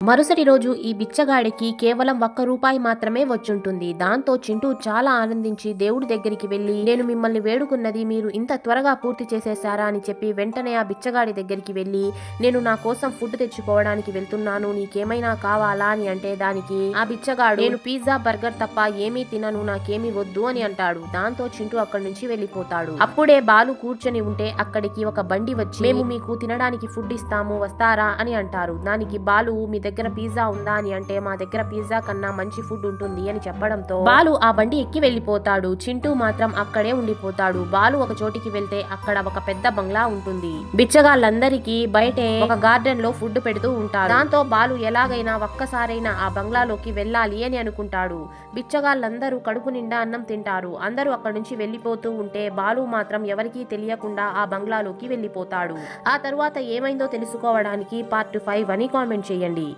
మరుసటి రోజు ఈ బిచ్చగాడికి కేవలం ₹1 మాత్రమే వచ్చుంటుంది. దాంతో చింటూ చాలా ఆనందించి దేవుడి దగ్గరికి వెళ్లి, నేను మిమ్మల్ని వేడుకున్నది మీరు ఇంత త్వరగా పూర్తి చేసేశారా అని చెప్పి వెంటనే ఆ బిచ్చగాడి దగ్గరికి వెళ్లి, నేను నా కోసం ఫుడ్ తెచ్చుకోవడానికి వెళ్తున్నాను, నీకేమైనా కావాలా అని అంటే దానికి ఆ బిచ్చగాడు, నేను పిజ్జా బర్గర్ తప్ప ఏమీ తినను, నాకేమీ వద్దు అని అంటాడు. దాంతో చింటూ అక్కడి నుంచి వెళ్లిపోతాడు. అప్పుడే బాలు కూర్చొని ఉంటే అక్కడికి ఒక బండి వచ్చి, మేము మీకు తినడానికి ఫుడ్ ఇస్తాము వస్తారా అని అంటారు. దానికి బాలు, మీ దగ్గర పిజ్జా ఉందా అని అంటే, మా దగ్గర పిజ్జా కన్నా మంచి ఫుడ్ ఉంటుంది అని చెప్పడంతో బాలు ఆ బండి ఎక్కి వెళ్లిపోతాడు. చింటూ మాత్రం అక్కడే ఉండిపోతాడు. బాలు ఒక చోటికి వెళ్తే అక్కడ ఒక పెద్ద బంగ్లా ఉంటుంది. బిచ్చగాళ్ళందరికీ బయటే ఒక గార్డెన్ లో ఫుడ్ పెడుతూ ఉంటారు. దాంతో బాలు ఎలాగైనా ఒక్కసారైనా ఆ బంగ్లాలోకి వెళ్ళాలి అని అనుకుంటాడు. బిచ్చగాళ్ళందరూ కడుపు నిండా అన్నం తింటారు. అందరూ అక్కడి నుంచి వెళ్లిపోతూ ఉంటే బాలు మాత్రం ఎవరికీ తెలియకుండా ఆ బంగ్లాలోకి వెళ్లిపోతాడు. ఆ తరువాత ఏమైందో తెలుసుకోవడానికి పార్ట్ 5 అని కామెంట్ చేయండి.